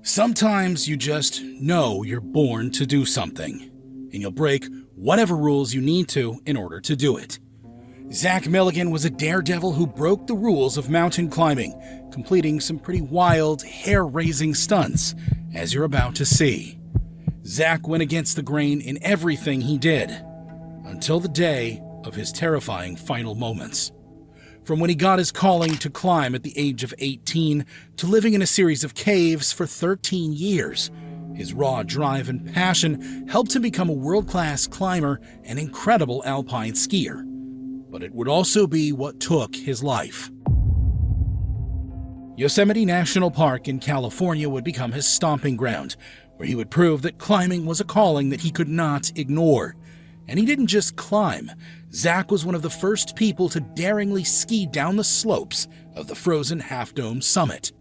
Sometimes you just know you're born to do something, and you'll break whatever rules you need to in order to do it. Zach Milligan was a daredevil who broke the rules of mountain climbing, completing some pretty wild, hair-raising stunts, as you're about to see. Zach went against the grain in everything he did, until the day of his terrifying final moments. From when he got his calling to climb at the age of 18 to living in a series of caves for 13 years, his raw drive and passion helped him become a world-class climber and incredible alpine skier. But it would also be what took his life. Yosemite National Park in California would become his stomping ground, where he would prove that climbing was a calling that he could not ignore. And he didn't just climb. Zach was one of the first people to daringly ski down the slopes of the frozen Half Dome summit.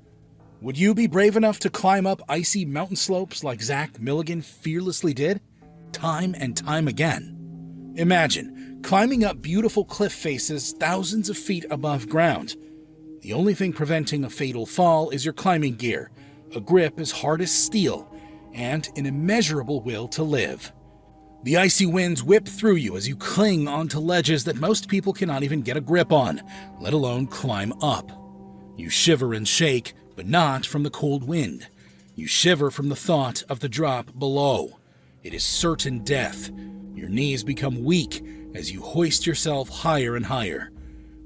Would you be brave enough to climb up icy mountain slopes like Zach Milligan fearlessly did, time and time again? Imagine climbing up beautiful cliff faces thousands of feet above ground. The only thing preventing a fatal fall is your climbing gear, a grip as hard as steel, and an immeasurable will to live. The icy winds whip through you as you cling onto ledges that most people cannot even get a grip on, let alone climb up. You shiver and shake, but not from the cold wind. You shiver from the thought of the drop below. It is certain death. Your knees become weak as you hoist yourself higher and higher,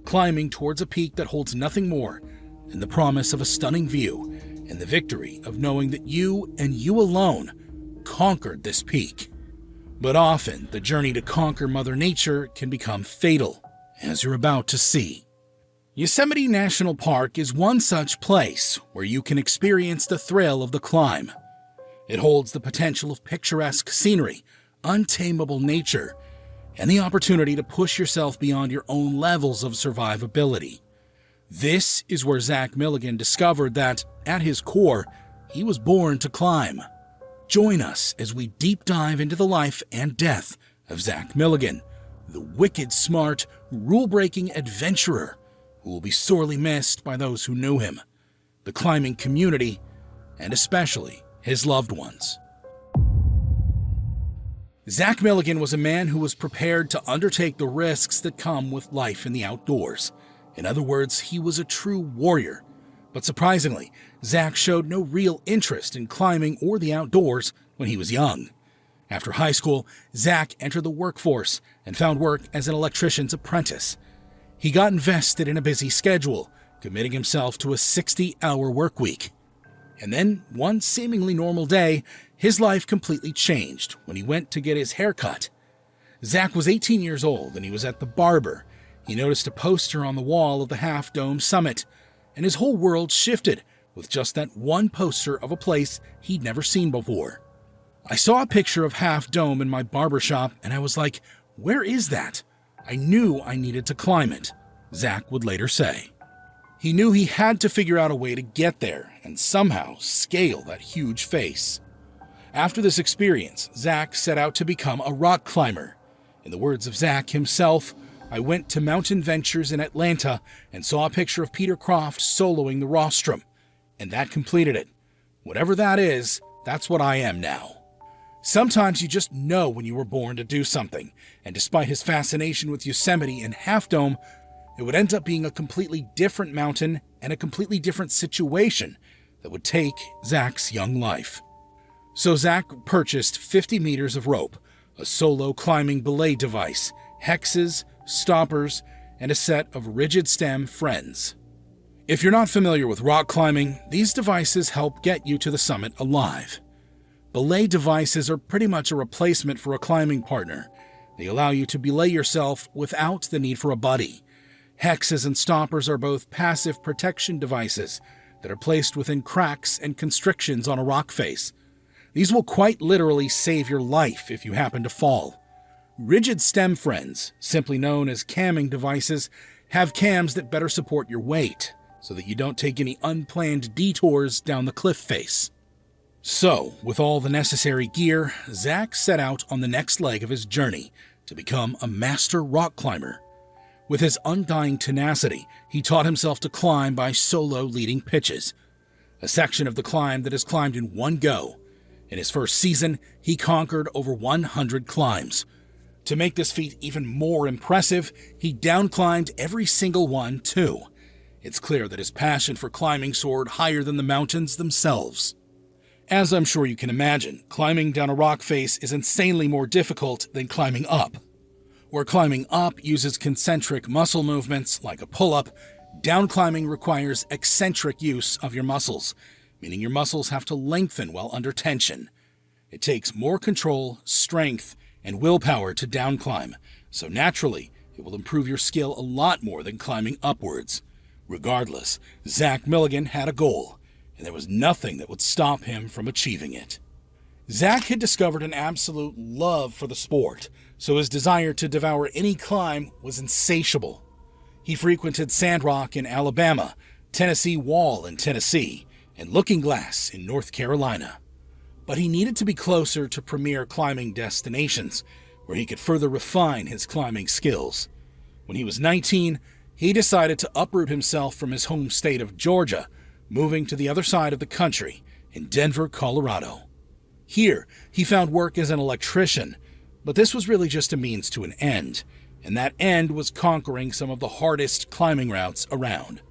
climbing towards a peak that holds nothing more than the promise of a stunning view and the victory of knowing that you and you alone conquered this peak. But often, the journey to conquer Mother Nature can become fatal, as you're about to see. Yosemite National Park is one such place where you can experience the thrill of the climb. It holds the potential of picturesque scenery, untamable nature, and the opportunity to push yourself beyond your own levels of survivability. This is where Zach Milligan discovered that, at his core, he was born to climb. Join us as we deep dive into the life and death of Zach Milligan, the wicked smart, rule-breaking adventurer who will be sorely missed by those who knew him, the climbing community, and especially his loved ones. Zach Milligan was a man who was prepared to undertake the risks that come with life in the outdoors. In other words, he was a true warrior. But surprisingly, Zach showed no real interest in climbing or the outdoors when he was young. After high school, Zach entered the workforce and found work as an electrician's apprentice. He got invested in a busy schedule, committing himself to a 60-hour work week. And then, one seemingly normal day, his life completely changed when he went to get his hair cut. Zach was 18 years old and he was at the barber. He noticed a poster on the wall of the Half Dome summit, and his whole world shifted with just that one poster of a place he'd never seen before. I saw a picture of Half Dome in my barbershop, and I was like, where is that? I knew I needed to climb it, Zach would later say. He knew he had to figure out a way to get there and somehow scale that huge face. After this experience, Zach set out to become a rock climber. In the words of Zach himself, I went to Mountain Ventures in Atlanta and saw a picture of Peter Croft soloing the rostrum, and that completed it. Whatever that is, that's what I am now. Sometimes you just know when you were born to do something, and despite his fascination with Yosemite and Half Dome, it would end up being a completely different mountain and a completely different situation that would take Zach's young life. So Zach purchased 50 meters of rope, a solo climbing belay device, hexes, stoppers, and a set of rigid stem friends. If you're not familiar with rock climbing, these devices help get you to the summit alive. Belay devices are pretty much a replacement for a climbing partner. They allow you to belay yourself without the need for a buddy. Hexes and stoppers are both passive protection devices that are placed within cracks and constrictions on a rock face. These will quite literally save your life if you happen to fall. Rigid stem friends, simply known as camming devices, have cams that better support your weight, so that you don't take any unplanned detours down the cliff face. So, with all the necessary gear, Zach set out on the next leg of his journey to become a master rock climber. With his undying tenacity, he taught himself to climb by solo leading pitches. a section of the climb that is climbed in one go. In his first season, he conquered over 100 climbs. To make this feat even more impressive, he downclimbed every single one, too. It's clear that his passion for climbing soared higher than the mountains themselves. As I'm sure you can imagine, climbing down a rock face is insanely more difficult than climbing up. Where climbing up uses concentric muscle movements like a pull-up, downclimbing requires eccentric use of your muscles, meaning your muscles have to lengthen while under tension. It takes more control, strength, and willpower to downclimb, so naturally, it will improve your skill a lot more than climbing upwards. Regardless, Zach Milligan had a goal, and there was nothing that would stop him from achieving it. Zach had discovered an absolute love for the sport, so his desire to devour any climb was insatiable. He frequented Sandrock in Alabama, Tennessee Wall in Tennessee, and Looking Glass in North Carolina. But he needed to be closer to premier climbing destinations, where he could further refine his climbing skills. When he was 19, he decided to uproot himself from his home state of Georgia, moving to the other side of the country, in Denver, Colorado. Here, he found work as an electrician, but this was really just a means to an end, and that end was conquering some of the hardest climbing routes around.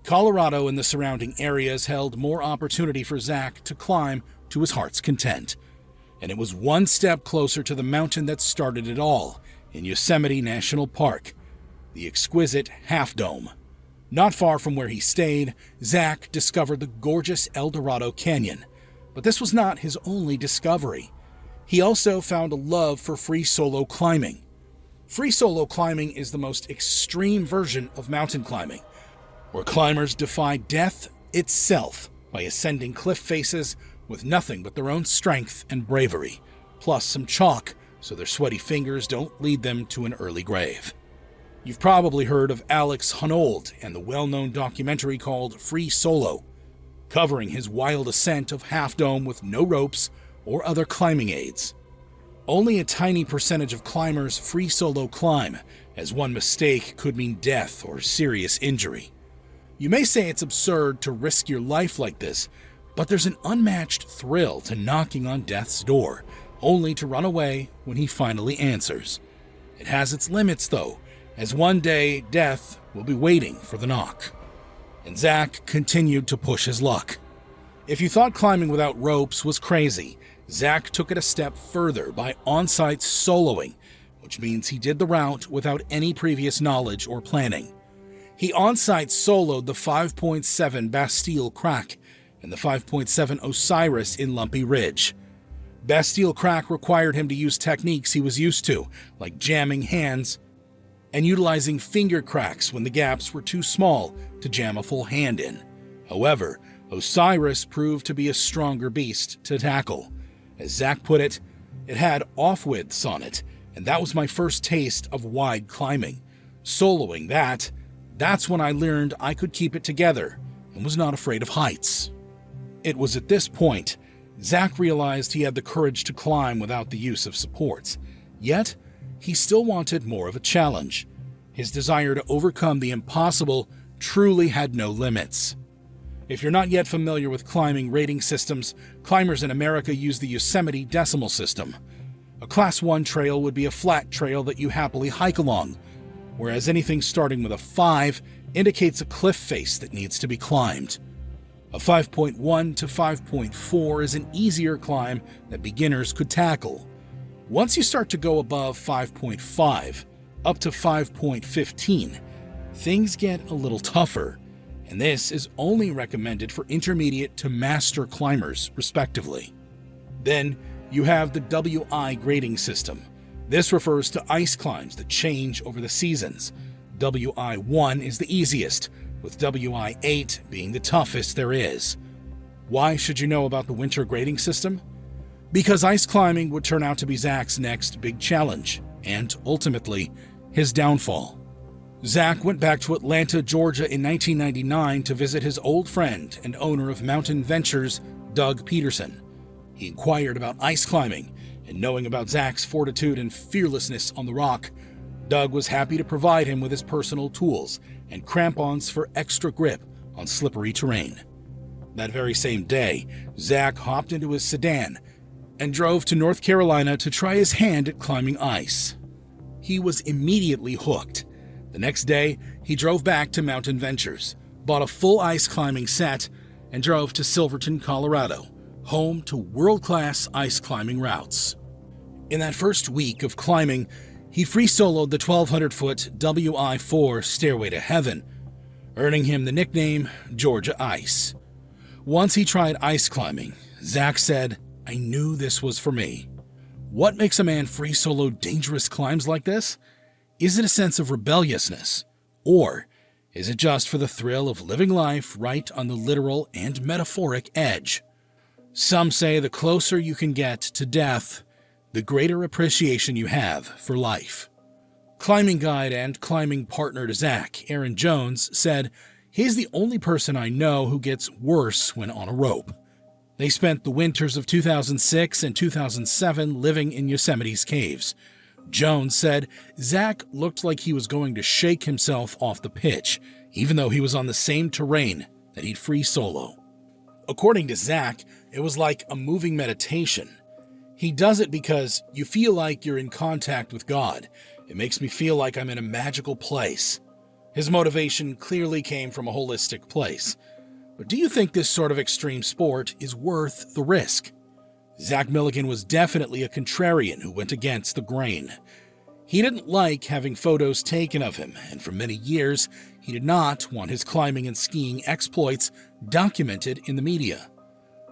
Colorado and the surrounding areas held more opportunity for Zach to climb to his heart's content, and it was one step closer to the mountain that started it all, in Yosemite National Park, the exquisite Half Dome. Not far from where he stayed, Zach discovered the gorgeous El Dorado Canyon, but this was not his only discovery. He also found a love for free solo climbing. Free solo climbing is the most extreme version of mountain climbing, where climbers defy death itself by ascending cliff faces with nothing but their own strength and bravery, plus some chalk so their sweaty fingers don't lead them to an early grave. You've probably heard of Alex Honnold and the well-known documentary called Free Solo, covering his wild ascent of Half Dome with no ropes or other climbing aids. Only a tiny percentage of climbers free solo climb, as one mistake could mean death or serious injury. You may say it's absurd to risk your life like this, but there's an unmatched thrill to knocking on death's door, only to run away when he finally answers. It has its limits, though, as one day death will be waiting for the knock. And Zach continued to push his luck. If you thought climbing without ropes was crazy, Zach took it a step further by on-site soloing, which means he did the route without any previous knowledge or planning. He on-site soloed the 5.7 Bastille Crack and the 5.7 Osiris in Lumpy Ridge. Bastille Crack required him to use techniques he was used to, like jamming hands and utilizing finger cracks when the gaps were too small to jam a full hand in. However, Osiris proved to be a stronger beast to tackle. As Zach put it, it had off-widths on it, and that was my first taste of wide climbing. Soloing that's when I learned I could keep it together and was not afraid of heights. It was at this point Zach realized he had the courage to climb without the use of supports, yet he still wanted more of a challenge. His desire to overcome the impossible truly had no limits. If you're not yet familiar with climbing rating systems, climbers in America use the Yosemite decimal system. A Class 1 trail would be a flat trail that you happily hike along, whereas anything starting with a 5 indicates a cliff face that needs to be climbed. A 5.1 to 5.4 is an easier climb that beginners could tackle. Once you start to go above 5.5, up to 5.15, things get a little tougher, and this is only recommended for intermediate to master climbers, respectively. Then you have the WI grading system. This refers to ice climbs that change over the seasons. WI1 is the easiest, with WI8 being the toughest there is. Why should you know about the winter grading system? Because ice climbing would turn out to be Zach's next big challenge, and ultimately, his downfall. Zach went back to Atlanta, Georgia in 1999 to visit his old friend and owner of Mountain Ventures, Doug Peterson. He inquired about ice climbing, and knowing about Zach's fortitude and fearlessness on the rock, Doug was happy to provide him with his personal tools and crampons for extra grip on slippery terrain. That very same day, Zach hopped into his sedan and drove to North Carolina to try his hand at climbing ice. He was immediately hooked. The next day, he drove back to Mountain Ventures, bought a full ice climbing set, and drove to Silverton, Colorado, home to world-class ice climbing routes. In that first week of climbing, he free-soloed the 1,200-foot WI-4 Stairway to Heaven, earning him the nickname Georgia Ice. Once he tried ice climbing, Zach said, "I knew this was for me." What makes a man free-solo dangerous climbs like this? Is it a sense of rebelliousness? Or is it just for the thrill of living life right on the literal and metaphoric edge? Some say the closer you can get to death, the greater appreciation you have for life. Climbing guide and climbing partner to Zach, Aaron Jones, said, "He's the only person I know who gets worse when on a rope." They spent the winters of 2006 and 2007 living in Yosemite's caves. Jones said Zach looked like he was going to shake himself off the pitch, even though he was on the same terrain that he'd free solo. According to Zach, it was like a moving meditation. He does it because you feel like you're in contact with God. It makes me feel like I'm in a magical place. His motivation clearly came from a holistic place. But do you think this sort of extreme sport is worth the risk? Zach Milligan was definitely a contrarian who went against the grain. He didn't like having photos taken of him, and for many years, he did not want his climbing and skiing exploits documented in the media.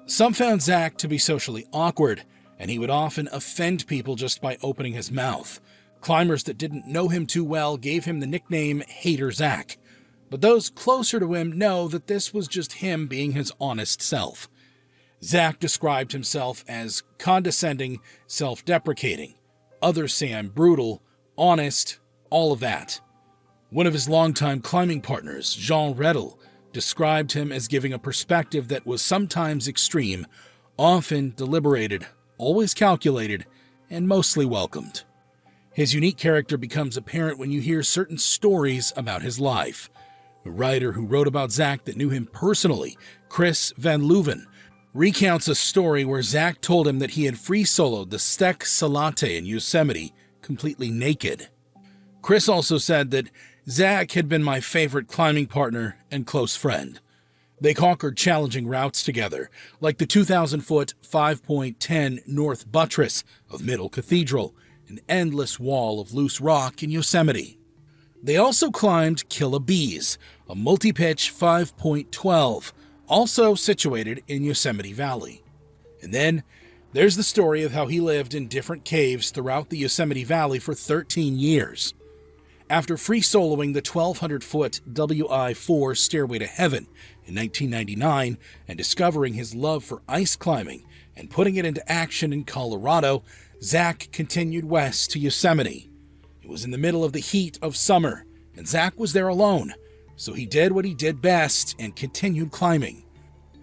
Some found Zach to be socially awkward, and he would often offend people just by opening his mouth. Climbers that didn't know him too well gave him the nickname Hater Zach. But those closer to him know that this was just him being his honest self. Zach described himself as condescending, self-deprecating. Others say I'm brutal, honest, all of that. One of his longtime climbing partners, Jean Redel, described him as giving a perspective that was sometimes extreme, often deliberated, always calculated, and mostly welcomed. His unique character becomes apparent when you hear certain stories about his life. A writer who wrote about Zach that knew him personally, Chris Van Leuven, recounts a story where Zach told him that he had free-soloed the Stek Salate in Yosemite completely naked. Chris also said that Zach had been my favorite climbing partner and close friend. They conquered challenging routes together, like the 2,000-foot 5.10 North Buttress of Middle Cathedral, an endless wall of loose rock in Yosemite. They also climbed Killa Bees, a multi-pitch 5.12, also situated in Yosemite Valley. And then there's the story of how he lived in different caves throughout the Yosemite Valley for 13 years. After free-soloing the 1,200-foot WI-4 Stairway to Heaven in 1999 and discovering his love for ice climbing and putting it into action in Colorado, Zach continued west to Yosemite. It was in the middle of the heat of summer, and Zach was there alone, so he did what he did best and continued climbing.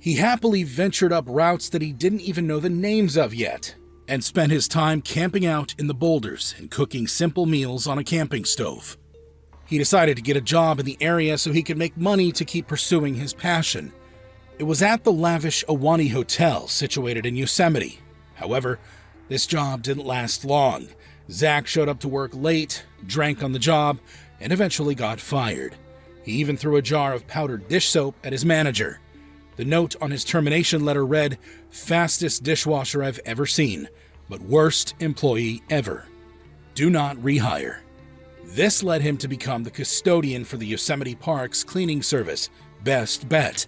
He happily ventured up routes that he didn't even know the names of yet, and spent his time camping out in the boulders and cooking simple meals on a camping stove. He decided to get a job in the area so he could make money to keep pursuing his passion. It was at the lavish Ahwahnee Hotel situated in Yosemite. However, this job didn't last long. Zach showed up to work late, drank on the job, and eventually got fired. He even threw a jar of powdered dish soap at his manager. The note on his termination letter read, "Fastest dishwasher I've ever seen, but worst employee ever. Do not rehire." This led him to become the custodian for the Yosemite Park's cleaning service, Best Bet.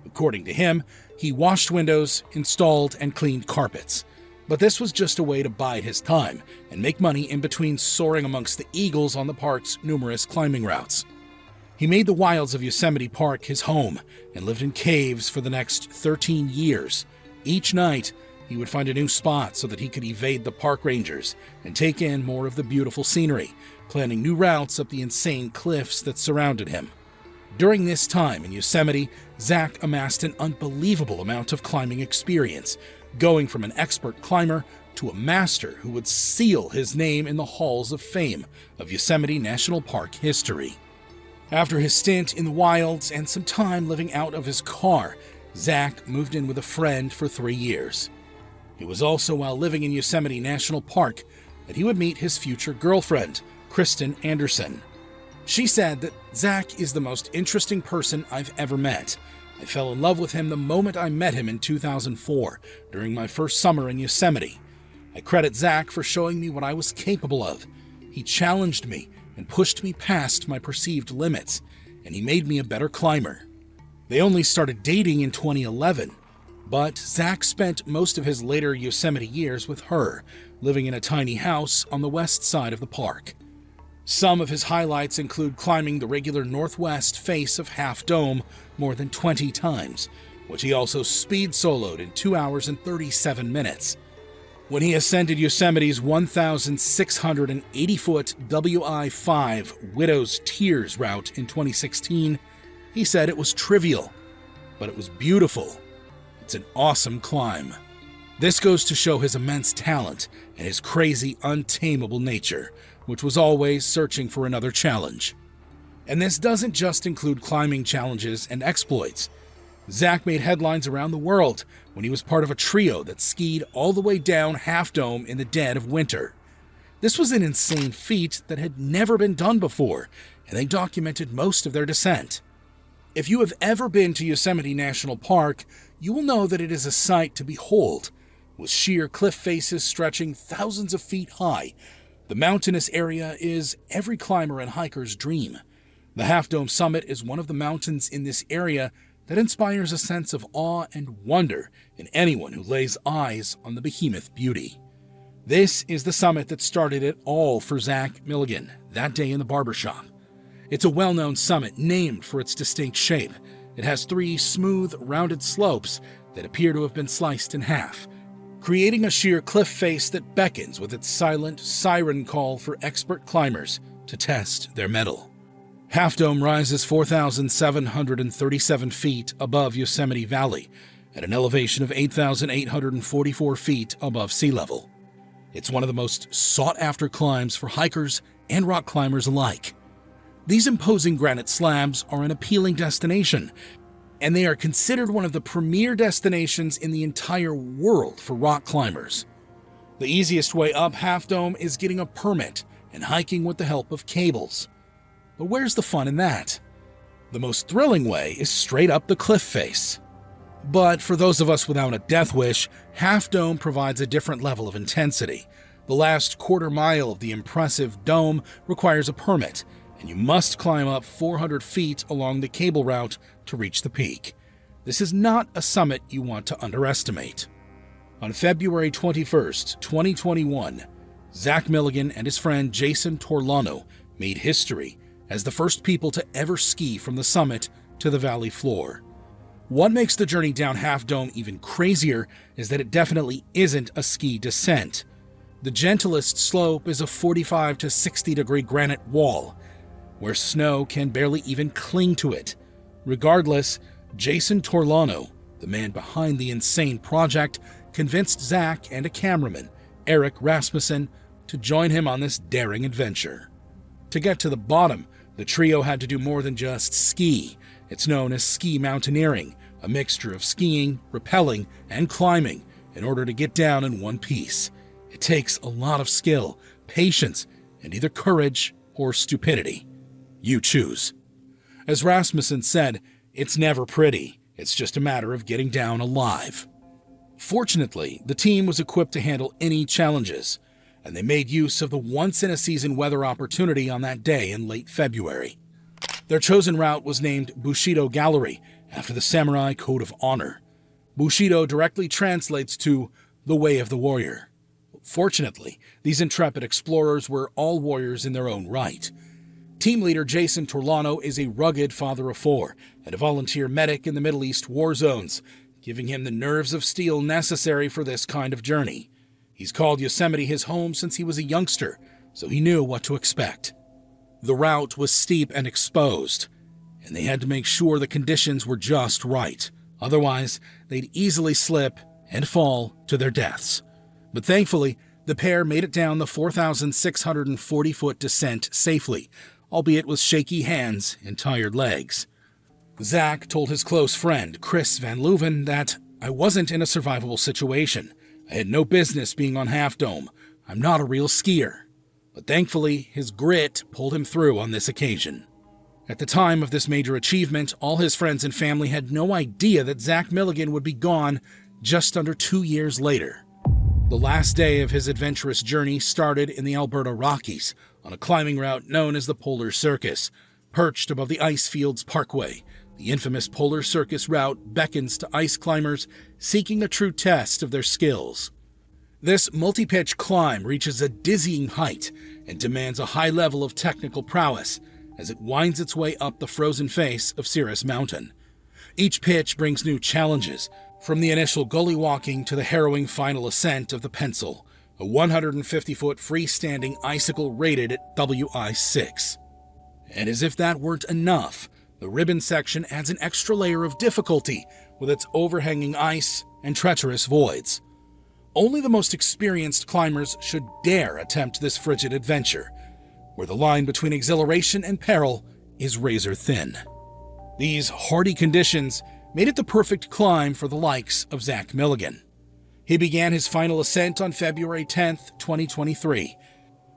According to him, he washed windows, installed, and cleaned carpets. But this was just a way to bide his time and make money in between soaring amongst the eagles on the park's numerous climbing routes. He made the wilds of Yosemite Park his home and lived in caves for the next 13 years. Each night, he would find a new spot so that he could evade the park rangers and take in more of the beautiful scenery, planning new routes up the insane cliffs that surrounded him. During this time in Yosemite, Zach amassed an unbelievable amount of climbing experience, going from an expert climber to a master who would seal his name in the halls of fame of Yosemite National Park history. After his stint in the wilds and some time living out of his car, Zach moved in with a friend for 3 years. It was also while living in Yosemite National Park that he would meet his future girlfriend, Kristen Anderson. She said that Zach is the most interesting person I've ever met. I fell in love with him the moment I met him in 2004, during my first summer in Yosemite. I credit Zach for showing me what I was capable of. He challenged me and pushed me past my perceived limits, and he made me a better climber. They only started dating in 2011, but Zach spent most of his later Yosemite years with her, living in a tiny house on the west side of the park. Some of his highlights include climbing the regular northwest face of Half Dome more than 20 times, which he also speed soloed in 2 hours and 37 minutes. When he ascended Yosemite's 1,680-foot WI-5 Widow's Tears route in 2016, he said it was trivial, but it was beautiful. It's an awesome climb. This goes to show his immense talent and his crazy, untamable nature, which was always searching for another challenge. And this doesn't just include climbing challenges and exploits. Zach made headlines around the world when he was part of a trio that skied all the way down Half Dome in the dead of winter. This was an insane feat that had never been done before, and they documented most of their descent. If you have ever been to Yosemite National Park, you will know that it is a sight to behold. With sheer cliff faces stretching thousands of feet high, the mountainous area is every climber and hiker's dream. The Half Dome summit is one of the mountains in this area that inspires a sense of awe and wonder in anyone who lays eyes on the behemoth beauty. This is the summit that started it all for Zach Milligan that day in the barbershop. It's a well-known summit named for its distinct shape. It has 3 smooth, rounded slopes that appear to have been sliced in half, creating a sheer cliff face that beckons with its silent siren call for expert climbers to test their mettle. Half Dome rises 4,737 feet above Yosemite Valley at an elevation of 8,844 feet above sea level. It's one of the most sought-after climbs for hikers and rock climbers alike. These imposing granite slabs are an appealing destination, and they are considered one of the premier destinations in the entire world for rock climbers. The easiest way up Half Dome is getting a permit and hiking with the help of cables. But where's the fun in that? The most thrilling way is straight up the cliff face. But for those of us without a death wish, Half Dome provides a different level of intensity. The last quarter mile of the impressive dome requires a permit, and you must climb up 400 feet along the cable route to reach the peak. This is not a summit you want to underestimate. On February 21st, 2021, Zach Milligan and his friend Jason Torlano made history as the first people to ever ski from the summit to the valley floor. What makes the journey down Half Dome even crazier is that it definitely isn't a ski descent. The gentlest slope is a 45 to 60 degree granite wall, where snow can barely even cling to it. Regardless, Jason Torlano, the man behind the insane project, convinced Zach and a cameraman, Eric Rasmussen, to join him on this daring adventure. To get to the bottom, the trio had to do more than just ski. It's known as ski mountaineering, a mixture of skiing, rappelling, and climbing in order to get down in one piece. It takes a lot of skill, patience, and either courage or stupidity. You choose. As Rasmussen said, it's never pretty. It's just a matter of getting down alive. Fortunately, the team was equipped to handle any challenges, and they made use of the once-in-a-season weather opportunity on that day in late February. Their chosen route was named Bushido Gallery, after the samurai code of honor. Bushido directly translates to the way of the warrior. Fortunately, these intrepid explorers were all warriors in their own right. Team leader Jason Torlano is a rugged father of 4 and a volunteer medic in the Middle East war zones, giving him the nerves of steel necessary for this kind of journey. He's called Yosemite his home since he was a youngster, so he knew what to expect. The route was steep and exposed, and they had to make sure the conditions were just right. Otherwise, they'd easily slip and fall to their deaths. But thankfully, the pair made it down the 4,640-foot descent safely, albeit with shaky hands and tired legs. Zach told his close friend, Chris Van Leuven, that I wasn't in a survivable situation. I had no business being on Half Dome. I'm not a real skier. But thankfully, his grit pulled him through on this occasion. At the time of this major achievement, all his friends and family had no idea that Zach Milligan would be gone just under 2 years later. The last day of his adventurous journey started in the Alberta Rockies, on a climbing route known as the Polar Circus. Perched above the Icefields Parkway, the infamous Polar Circus route beckons to ice climbers seeking a true test of their skills. This multi-pitch climb reaches a dizzying height and demands a high level of technical prowess as it winds its way up the frozen face of Cirrus Mountain. Each pitch brings new challenges, from the initial gully walking to the harrowing final ascent of the Pencil, a 150-foot freestanding icicle rated at WI6. And as if that weren't enough, the ribbon section adds an extra layer of difficulty with its overhanging ice and treacherous voids. Only the most experienced climbers should dare attempt this frigid adventure, where the line between exhilaration and peril is razor thin. These hardy conditions made it the perfect climb for the likes of Zach Milligan. He began his final ascent on February 10, 2023.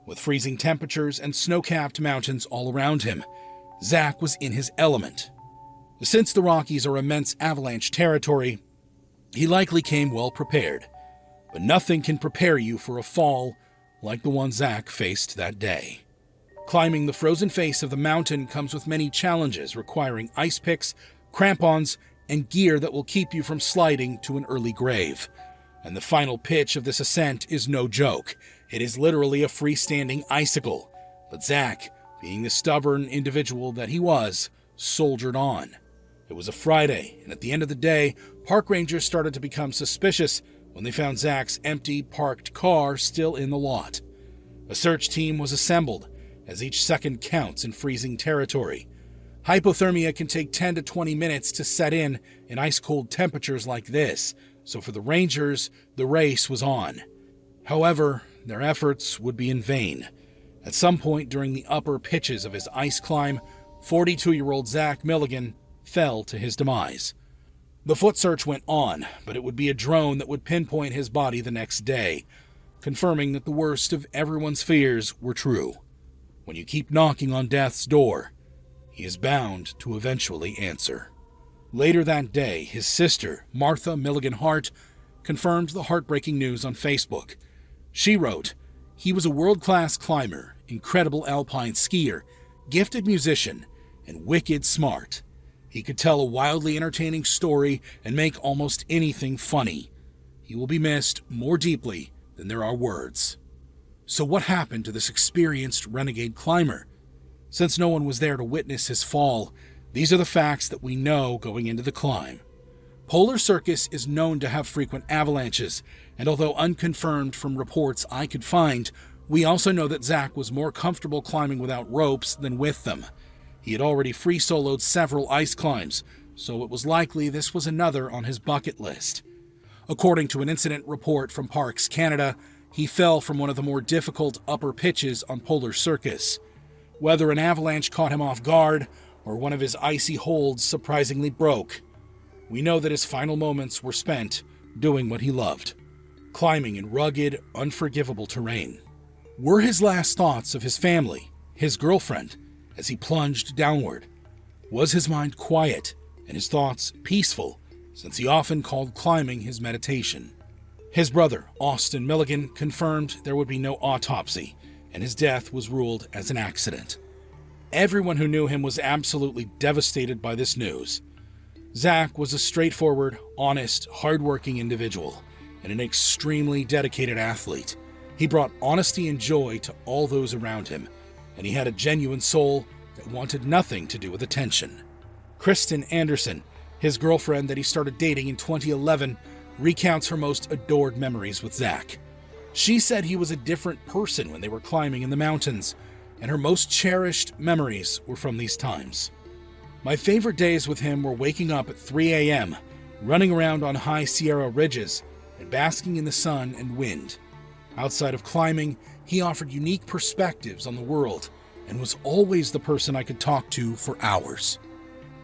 With freezing temperatures and snow-capped mountains all around him, Zach was in his element. Since the Rockies are immense avalanche territory, he likely came well prepared. But nothing can prepare you for a fall like the one Zach faced that day. Climbing the frozen face of the mountain comes with many challenges requiring ice picks, crampons, and gear that will keep you from sliding to an early grave. And the final pitch of this ascent is no joke. It is literally a freestanding icicle. But Zach, being the stubborn individual that he was, soldiered on. It was a Friday, and at the end of the day, park rangers started to become suspicious when they found Zach's empty, parked car still in the lot. A search team was assembled, as each second counts in freezing territory. Hypothermia can take 10 to 20 minutes to set in ice-cold temperatures like this, so for the Rangers, the race was on. However, their efforts would be in vain. At some point during the upper pitches of his ice climb, 42-year-old Zach Milligan fell to his demise. The foot search went on, but it would be a drone that would pinpoint his body the next day, confirming that the worst of everyone's fears were true. When you keep knocking on death's door, he is bound to eventually answer. Later that day, his sister, Martha Milligan Hart, confirmed the heartbreaking news on Facebook. She wrote, "He was a world-class climber, incredible alpine skier, gifted musician, and wicked smart. He could tell a wildly entertaining story and make almost anything funny. He will be missed more deeply than there are words." So what happened to this experienced renegade climber? Since no one was there to witness his fall, these are the facts that we know going into the climb. Polar Circus is known to have frequent avalanches, and although unconfirmed from reports I could find, we also know that Zach was more comfortable climbing without ropes than with them. He had already free-soloed several ice climbs, so it was likely this was another on his bucket list. According to an incident report from Parks Canada, he fell from one of the more difficult upper pitches on Polar Circus. Whether an avalanche caught him off guard or one of his icy holds surprisingly broke, we know that his final moments were spent doing what he loved, climbing in rugged, unforgivable terrain. Were his last thoughts of his family, his girlfriend, as he plunged downward? Was his mind quiet and his thoughts peaceful, since he often called climbing his meditation? His brother, Austin Milligan, confirmed there would be no autopsy, and his death was ruled as an accident. Everyone who knew him was absolutely devastated by this news. Zach was a straightforward, honest, hardworking individual, and an extremely dedicated athlete. He brought honesty and joy to all those around him, and he had a genuine soul that wanted nothing to do with attention. Kristen Anderson, his girlfriend that he started dating in 2011, recounts her most adored memories with Zach. She said he was a different person when they were climbing in the mountains, and her most cherished memories were from these times. "My favorite days with him were waking up at 3 a.m., running around on high Sierra ridges, and basking in the sun and wind. Outside of climbing, he offered unique perspectives on the world and was always the person I could talk to for hours."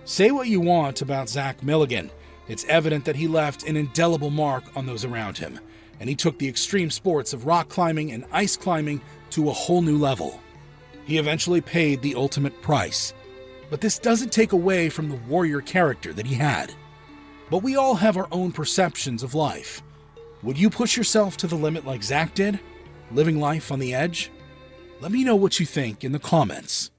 Say what you want about Zach Milligan. It's evident that he left an indelible mark on those around him, and he took the extreme sports of rock climbing and ice climbing to a whole new level. He eventually paid the ultimate price, but this doesn't take away from the warrior character that he had. But we all have our own perceptions of life. Would you push yourself to the limit like Zach did, living life on the edge? Let me know what you think in the comments.